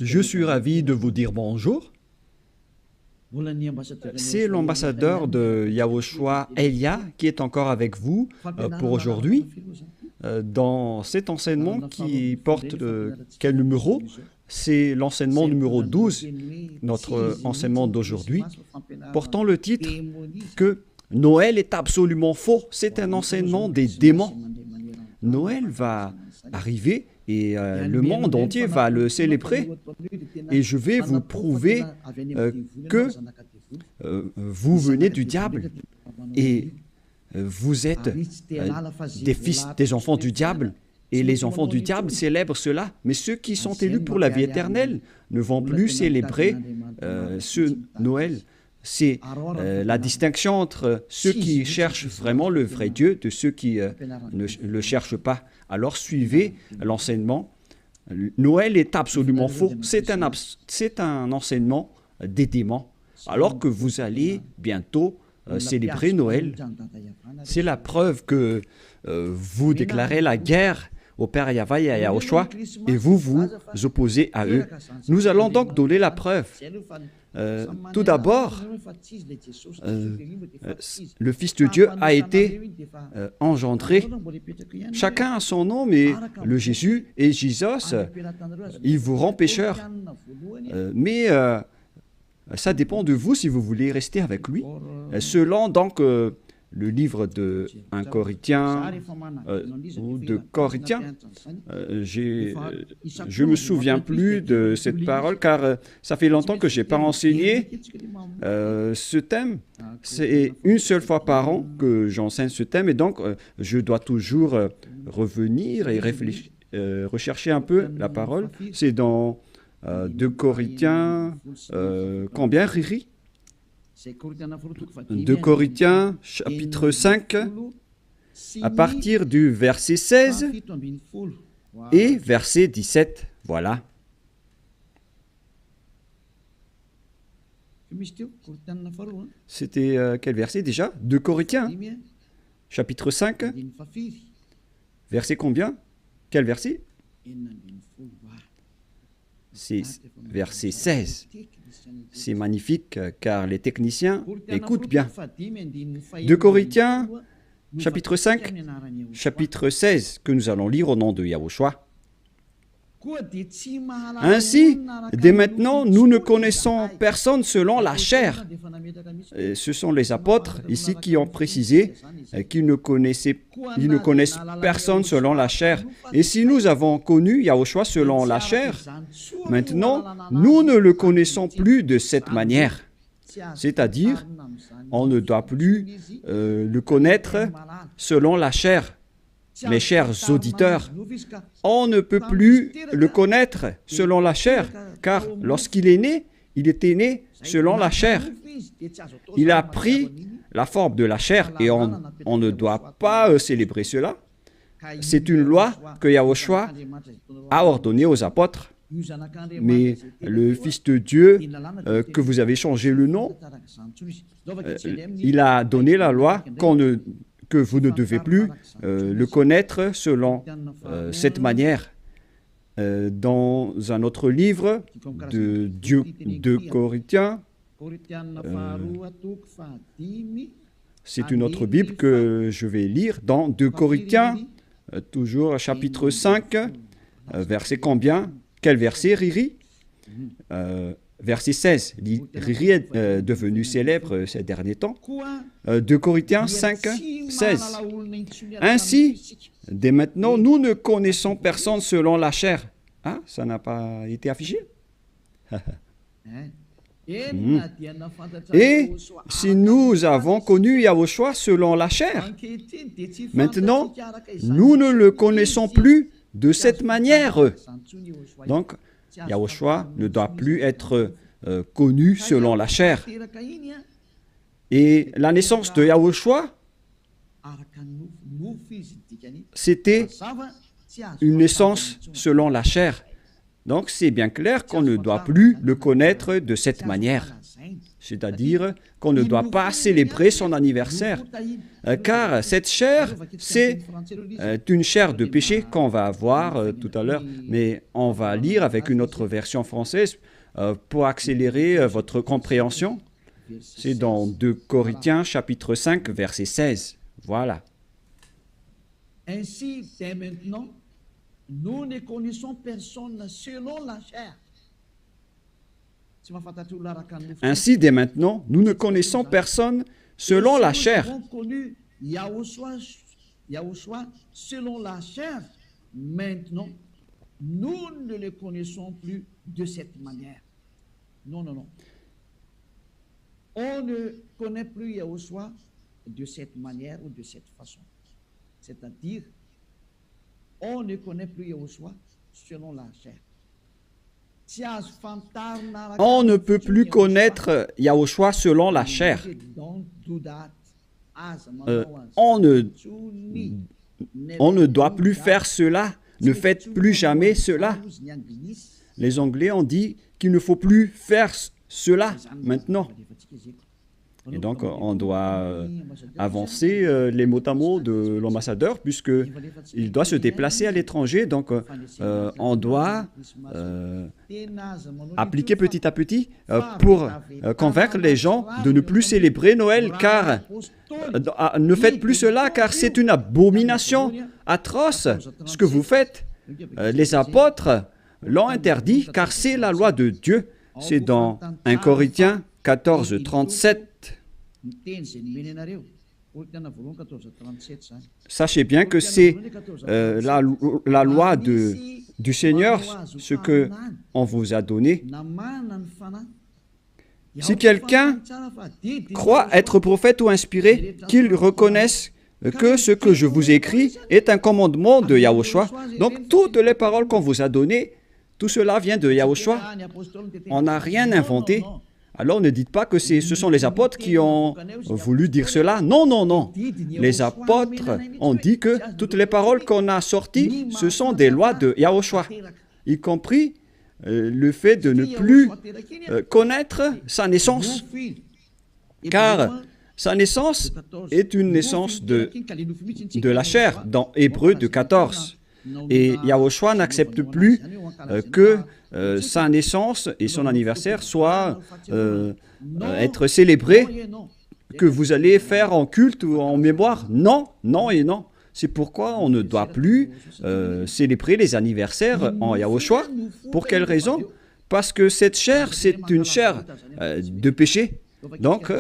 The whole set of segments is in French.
Je suis ravi de vous dire bonjour. C'est l'ambassadeur de Yahushua, Elia, qui est encore avec vous pour aujourd'hui. Dans cet enseignement qui porte quel numéro? C'est l'enseignement numéro 12, notre enseignement d'aujourd'hui, portant le titre que Noël est absolument faux. C'est un enseignement des démons. Noël va arriver et le monde entier va le célébrer. Et je vais vous prouver que vous venez du diable et vous êtes des enfants du diable. Et les enfants du diable célèbrent cela. Mais ceux qui sont élus pour la vie éternelle ne vont plus célébrer ce Noël. C'est la distinction entre ceux qui cherchent vraiment le vrai Dieu de ceux qui ne le cherchent pas. Alors suivez l'enseignement. Noël est absolument faux. C'est un enseignement des démons. Alors que vous allez bientôt célébrer Noël, c'est la preuve que vous déclarez la guerre au Père Yahweh et à Yahushua et vous vous opposez à eux. Nous allons donc donner la preuve. Tout d'abord, le Fils de Dieu a été engendré. Chacun a son nom, mais le Jésus et Jésus, il vous rend pécheur. Mais ça dépend de vous si vous voulez rester avec lui. Selon donc le livre de 1 Corinthiens ou de Corinthiens, je ne me souviens plus de cette parole car ça fait longtemps que je n'ai pas enseigné ce thème. C'est une seule fois par an que j'enseigne ce thème et donc je dois toujours revenir et réfléchir, rechercher un peu la parole. C'est dans 2 Corinthiens, combien, Riri? 2 Corinthiens, chapitre 5, à partir du verset 16 et verset 17. Voilà. C'était quel verset déjà? 2 Corinthiens, chapitre 5, verset combien? Quel verset? C'est verset 16. C'est magnifique car les techniciens écoutent bien. 2 Corinthiens, chapitre 5, chapitre 16, que nous allons lire au nom de Yahushua. Ainsi, dès maintenant, nous ne connaissons personne selon la chair. Et ce sont les apôtres ici qui ont précisé qu'ils ne connaissent personne selon la chair. Et si nous avons connu Yahushua selon la chair, maintenant, nous ne le connaissons plus de cette manière. C'est-à-dire, on ne doit plus le connaître selon la chair. Mes chers auditeurs, on ne peut plus le connaître selon la chair, car lorsqu'il est né, il était né selon la chair. Il a pris la forme de la chair et on ne doit pas célébrer cela. C'est une loi que Yahushua a ordonnée aux apôtres. Mais le Fils de Dieu, que vous avez changé le nom, il a donné la loi que vous ne devez plus le connaître selon cette manière. Dans un autre livre de Corinthiens, c'est une autre Bible que je vais lire, dans 2 Corinthiens, toujours chapitre 5, verset combien? Quel verset, Riri? Verset 16. Riri est devenu célèbre ces derniers temps. 2 Corinthiens 5, 16. Ainsi, dès maintenant, nous ne connaissons personne selon la chair. Ah, ça n'a pas été affiché? Et si nous avons connu Yahushua selon la chair, maintenant, nous ne le connaissons plus de cette manière. Donc, Yahushua ne doit plus être connu selon la chair. Et la naissance de Yahushua, c'était une naissance selon la chair. Donc c'est bien clair qu'on ne doit plus le connaître de cette manière. c'est-à-dire qu'on ne doit pas célébrer son anniversaire, car cette chair, c'est une chair de péché qu'on va voir tout à l'heure, mais on va lire avec une autre version française pour accélérer votre compréhension. C'est dans 2 Corinthiens chapitre 5, verset 16. Voilà. Ainsi, dès maintenant, nous ne connaissons personne selon la chair. Ainsi, dès maintenant, nous ne connaissons personne selon la chair. Nous avons connu Yahushua selon la chair. Maintenant, nous ne le connaissons plus de cette manière. Non, non, non. On ne connaît plus Yahushua de cette manière ou de cette façon. C'est-à-dire, on ne connaît plus Yahushua selon la chair. On ne peut plus connaître Yahushua selon la chair. On ne doit plus faire cela. Ne faites plus jamais cela. Les Anglais ont dit qu'il ne faut plus faire cela maintenant. Et donc, on doit avancer les mots à mots de l'ambassadeur, puisqu'il doit se déplacer à l'étranger. Donc, on doit appliquer petit à petit pour convaincre les gens de ne plus célébrer Noël, car ne faites plus cela, car c'est une abomination atroce ce que vous faites. Les apôtres l'ont interdit, car c'est la loi de Dieu. C'est dans 1 Corinthiens 14, 37. Sachez bien que c'est la loi du Seigneur, ce qu'on vous a donné. Si quelqu'un croit être prophète ou inspiré, qu'il reconnaisse que ce que je vous écris est un commandement de Yahushua. Donc, toutes les paroles qu'on vous a données, tout cela vient de Yahushua. On n'a rien inventé. Alors ne dites pas que ce sont les apôtres qui ont voulu dire cela. Non, non, non. Les apôtres ont dit que toutes les paroles qu'on a sorties, ce sont des lois de Yahushua, y compris le fait de ne plus connaître sa naissance. Car sa naissance est une naissance de la chair, dans Hébreux 14. Et Yahushua n'accepte plus que sa naissance et son anniversaire soient être célébrés, que vous allez faire en culte ou en mémoire. Non, non et non. C'est pourquoi on ne doit plus célébrer les anniversaires en Yahushua. Pour quelle raison? Parce que cette chair, c'est une chair de péché. Donc,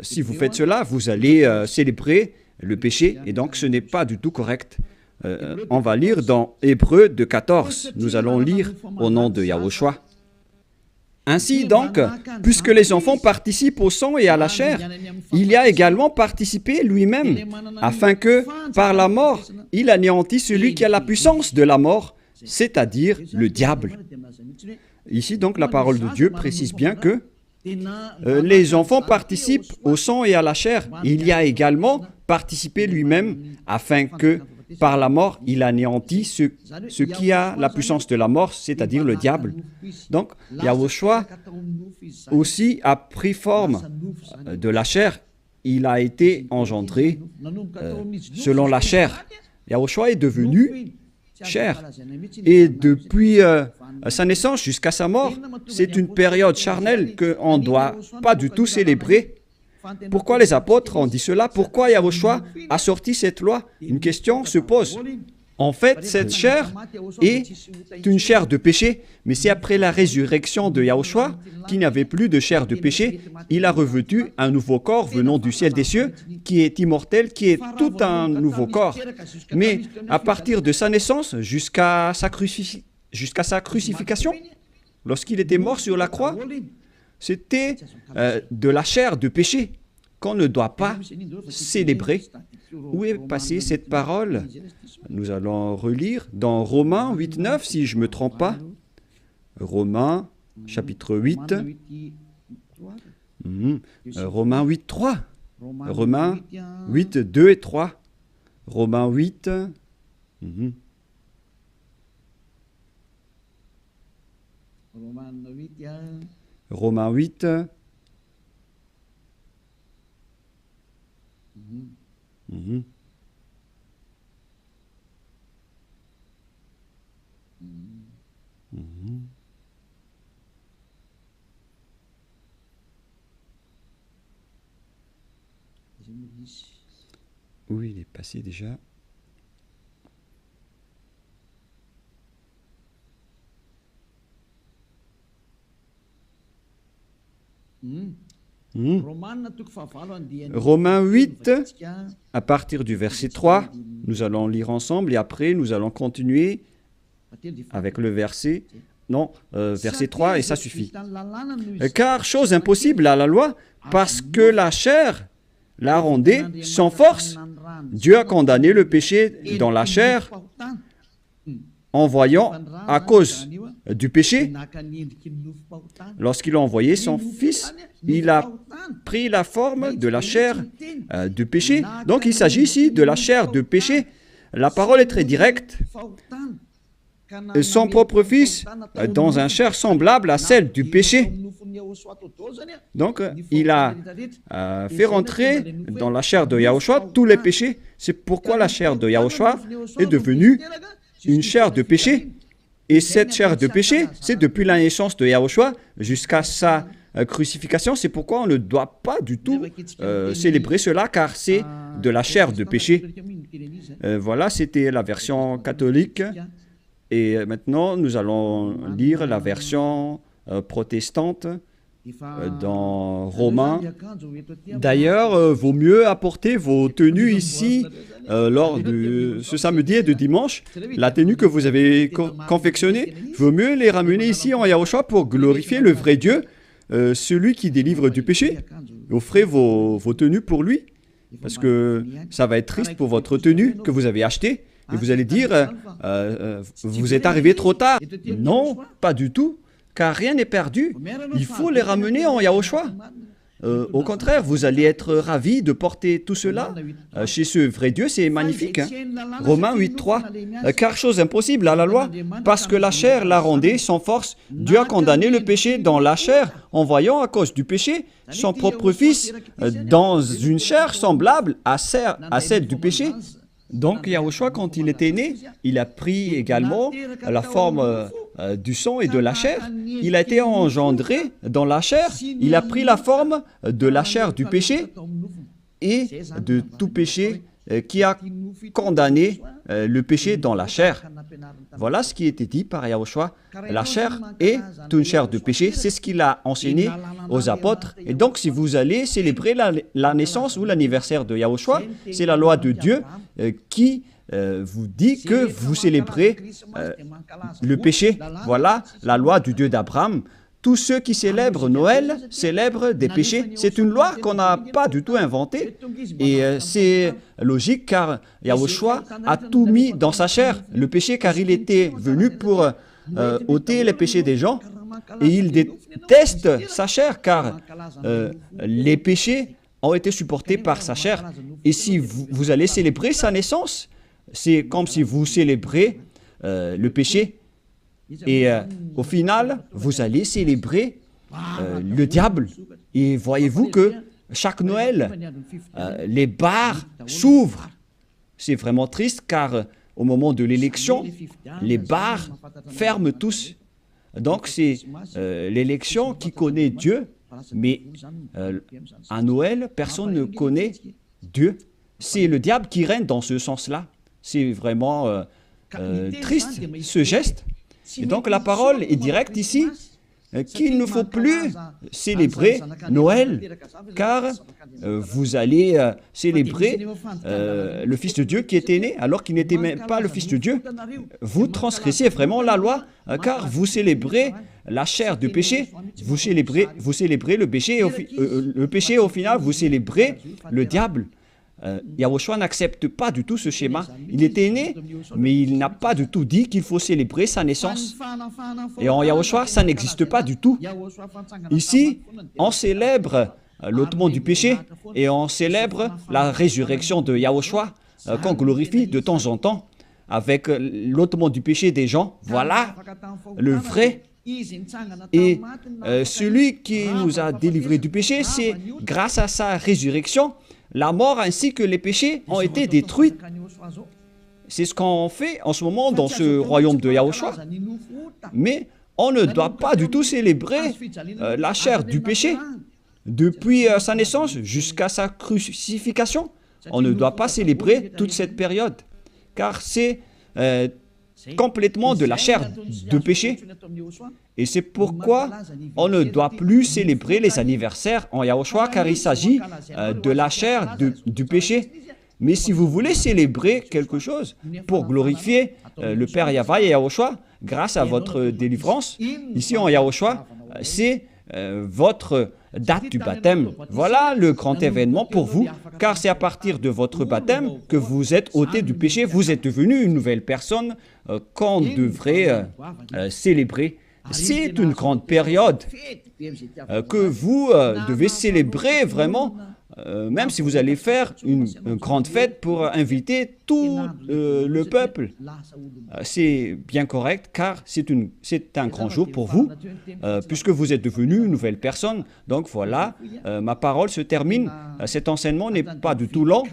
si vous faites cela, vous allez célébrer le péché, et donc ce n'est pas du tout correct. On va lire dans Hébreux 14. Nous allons lire au nom de Yahushua. Ainsi donc, puisque les enfants participent au sang et à la chair, il y a également participé lui-même, afin que, par la mort, il anéantisse celui qui a la puissance de la mort, c'est-à-dire le diable. Ici donc, la parole de Dieu précise bien que les enfants participent au sang et à la chair. Il y a également participé lui-même, afin que, par la mort, il anéantit ce qui a la puissance de la mort, c'est-à-dire le diable. Donc, Yahushua aussi a pris forme de la chair. Il a été engendré selon la chair. Yahushua est devenu chair. Et depuis sa naissance jusqu'à sa mort, c'est une période charnelle qu'on ne doit pas du tout célébrer. Pourquoi les apôtres ont dit cela? Pourquoi Yahushua a sorti cette loi? Une question se pose. En fait, cette chair est une chair de péché, mais c'est après la résurrection de Yahushua qu'il n'y avait plus de chair de péché. Il a revêtu un nouveau corps venant du ciel des cieux, qui est immortel, qui est tout un nouveau corps. Mais à partir de sa naissance jusqu'à sa crucifixion, lorsqu'il était mort sur la croix, c'était de la chair de péché qu'on ne doit pas célébrer. Où est passée cette parole? Nous allons relire dans Romains 8, 9, si je ne me trompe pas. Romains, chapitre 8. Romains 8, 3. Romains 8, 2 et 3. Romains 8. Romains 8, Mhm. Mhm. Oui, il est passé déjà. Mhm. Romains 8, à partir du verset 3, nous allons lire ensemble et après nous allons continuer avec le verset, non, verset 3 et ça suffit. Car chose impossible à la loi, parce que la chair la rendait sans force. Dieu a condamné le péché dans la chair en voyant, à cause du péché, lorsqu'il a envoyé son Fils, il a pris la forme de la chair du péché. Donc il s'agit ici de la chair de péché. La parole est très directe. Son propre Fils dans une chair semblable à celle du péché. Donc, il a fait rentrer dans la chair de Yahushua tous les péchés. C'est pourquoi la chair de Yahushua est devenue une chair de péché. Et cette chair de péché, c'est depuis la naissance de Yahushua jusqu'à sa crucifixion. C'est pourquoi on ne doit pas du tout célébrer cela, car c'est de la chair de péché. Voilà, c'était la version catholique. Et maintenant, nous allons lire la version protestante dans Romains. D'ailleurs, vaut mieux apporter vos tenues ici lors de ce samedi et de dimanche. La tenue que vous avez confectionnée, vaut mieux les ramener ici en Yahushua pour glorifier le vrai Dieu, celui qui délivre du péché. Offrez vos tenues pour lui, parce que ça va être triste pour votre tenue que vous avez achetée. Et vous allez dire, vous êtes arrivé trop tard. Non, pas du tout, car rien n'est perdu. Il faut les ramener en Yahushua. Au contraire, vous allez être ravis de porter tout cela chez ce vrai Dieu, c'est magnifique. Hein? Romains 8.3, car chose impossible à la loi, parce que la chair la rendait sans force. Dieu a condamné le péché dans la chair, en voyant à cause du péché son propre Fils dans une chair semblable à celle du péché. Donc Yahushua, quand il était né, il a pris également la forme du sang et de la chair. Il a été engendré dans la chair. Il a pris la forme de la chair du péché et de tout péché qui a condamné le péché dans la chair. Voilà ce qui était dit par Yahushua. La chair est une chair de péché. C'est ce qu'il a enseigné aux apôtres. Et donc, si vous allez célébrer la naissance ou l'anniversaire de Yahushua, c'est la loi de Dieu qui vous dit que vous célébrez le péché. Voilà la loi du Dieu d'Abraham. Tous ceux qui célèbrent Noël célèbrent des péchés. C'est une loi qu'on n'a pas du tout inventée. Et c'est logique car Yahushua a tout mis dans sa chair, le péché, car il était venu pour ôter les péchés des gens. Et il déteste sa chair car les péchés ont été supportés par sa chair. Et si vous allez célébrer sa naissance, c'est comme si vous célébrez le péché. Et au final, vous allez célébrer le diable. Et voyez-vous que chaque Noël, les bars s'ouvrent. C'est vraiment triste car au moment de l'élection, les bars ferment tous. Donc c'est l'élection qui connaît Dieu, mais à Noël, personne ne connaît Dieu. C'est le diable qui règne dans ce sens-là. C'est vraiment triste, ce geste. Et donc la parole est directe ici, qu'il ne faut plus célébrer Noël, car vous allez célébrer le Fils de Dieu qui était né, alors qu'il n'était même pas le Fils de Dieu. Vous transgressez vraiment la loi, car vous célébrez la chair du péché, vous célébrez le péché, et au final, vous célébrez le diable. Yahushua n'accepte pas du tout ce schéma. Il était né, mais il n'a pas du tout dit qu'il faut célébrer sa naissance. Et en Yahushua, ça n'existe pas du tout. Ici, on célèbre l'ôtement du péché et on célèbre la résurrection de Yahushua qu'on glorifie de temps en temps avec l'ôtement du péché des gens. Voilà le vrai. Et celui qui nous a délivrés du péché, c'est grâce à sa résurrection la mort ainsi que les péchés ont été détruits. C'est ce qu'on fait en ce moment dans ce royaume de Yahushua. Mais on ne doit pas du tout célébrer la chair du péché. Depuis sa naissance jusqu'à sa crucifixion, on ne doit pas célébrer toute cette période, car c'est complètement de la chair de péché. Et c'est pourquoi on ne doit plus célébrer les anniversaires en Yahushua, car il s'agit de la chair du péché. Mais si vous voulez célébrer quelque chose pour glorifier le Père Yahva et Yahushua, grâce à votre délivrance, ici en Yahushua, c'est votre date du baptême. Voilà le grand événement pour vous, car c'est à partir de votre baptême que vous êtes ôté du péché, vous êtes devenu une nouvelle personne qu'on devrait célébrer. C'est une grande période que vous devez célébrer vraiment, même si vous allez faire une grande fête pour inviter tout le peuple. C'est bien correct, car c'est un grand jour pour vous, puisque vous êtes devenu une nouvelle personne. Donc voilà, ma parole se termine. Cet enseignement n'est pas du tout long,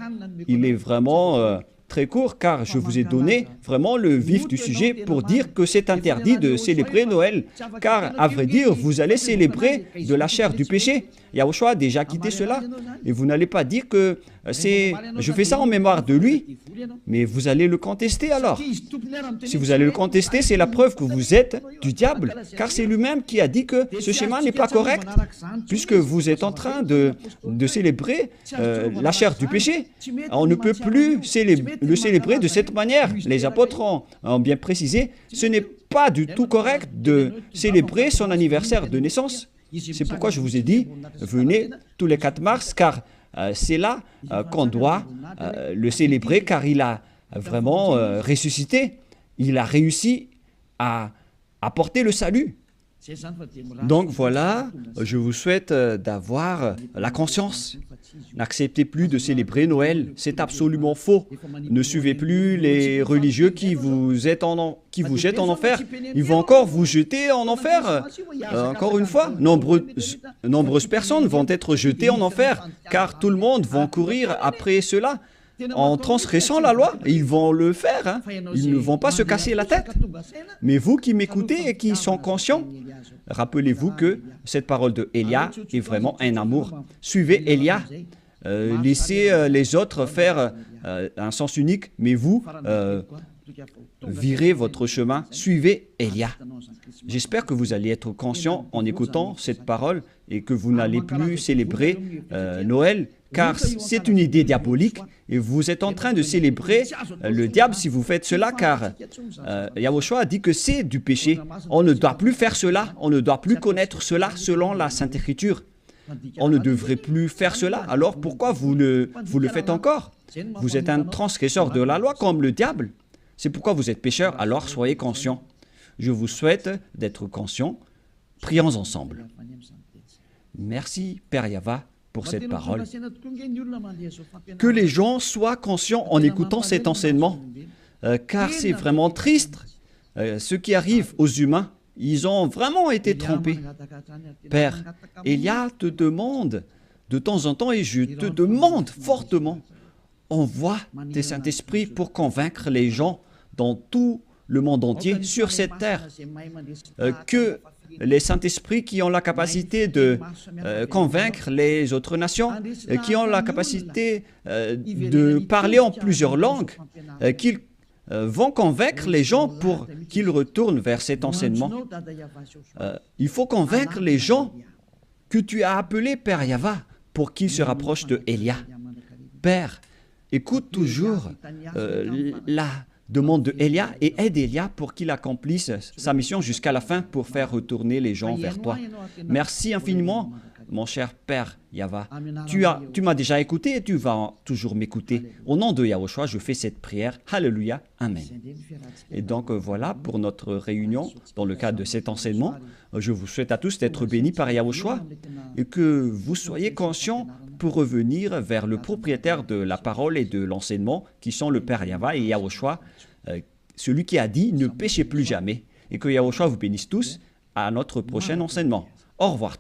il est vraiment très court, car je vous ai donné vraiment le vif du sujet pour dire que c'est interdit de célébrer Noël, car à vrai dire, vous allez célébrer de la chair du péché. Yahushua a déjà quitté cela, et vous n'allez pas dire que je fais ça en mémoire de lui, mais vous allez le contester alors. Si vous allez le contester, c'est la preuve que vous êtes du diable, car c'est lui-même qui a dit que ce schéma n'est pas correct, puisque vous êtes en train de célébrer la chair du péché. On ne peut plus le célébrer de cette manière. Les apôtres ont bien précisé, ce n'est pas du tout correct de célébrer son anniversaire de naissance. C'est pourquoi je vous ai dit, venez tous les 4 mars, car c'est là qu'on doit le célébrer, car il a vraiment ressuscité. Il a réussi à apporter le salut. Donc voilà, je vous souhaite d'avoir la conscience. N'acceptez plus de célébrer Noël, c'est absolument faux. Ne suivez plus les religieux qui vous jettent en enfer. Ils vont encore vous jeter en enfer. Encore une fois, nombreuses personnes vont être jetées en enfer, car tout le monde va courir après cela. En transgressant la loi, ils vont le faire, hein. Ils ne vont pas se casser la tête. Mais vous qui m'écoutez et qui sont conscients, rappelez-vous que cette parole de Élia est vraiment un amour. Suivez Élia, laissez les autres faire un sens unique, mais vous, virez votre chemin, suivez Élia. J'espère que vous allez être conscient en écoutant cette parole et que vous n'allez plus célébrer Noël, car c'est une idée diabolique et vous êtes en train de célébrer le diable si vous faites cela, car Yahushua a dit que c'est du péché. On ne doit plus faire cela, on ne doit plus connaître cela selon la Sainte Écriture. On ne devrait plus faire cela, alors pourquoi vous le faites encore? Vous êtes un transgresseur de la loi comme le diable. C'est pourquoi vous êtes pécheur, alors soyez conscients. Je vous souhaite d'être conscients. Prions ensemble. Merci, Père Yahva, pour cette parole. Que les gens soient conscients en écoutant cet enseignement, car c'est vraiment triste. Ce qui arrive aux humains, ils ont vraiment été trompés. Père, Élia te demande de temps en temps, et je te demande fortement, envoie tes Saint-Esprit pour convaincre les gens dans tout le monde entier, sur cette terre, que les Saint-Esprits qui ont la capacité de convaincre les autres nations, qui ont la capacité de parler en plusieurs langues, qu'ils vont convaincre les gens pour qu'ils retournent vers cet enseignement. Il faut convaincre les gens que tu as appelés Père Yahva pour qu'ils se rapprochent de Élia. Père, écoute toujours la demande de Élia et aide Élia pour qu'il accomplisse sa mission jusqu'à la fin pour faire retourner les gens vers toi. Merci infiniment, mon cher Père Yahva. Tu m'as déjà écouté et tu vas toujours m'écouter. Au nom de Yahushua, je fais cette prière. Alléluia. Amen. Et donc voilà pour notre réunion dans le cadre de cet enseignement. Je vous souhaite à tous d'être bénis par Yahushua et que vous soyez conscients pour revenir vers le propriétaire de la parole et de l'enseignement qui sont le Père Yahva et Yahushua, celui qui a dit « Ne péchez plus jamais » et que Yahushua vous bénisse tous à notre prochain enseignement. Au revoir.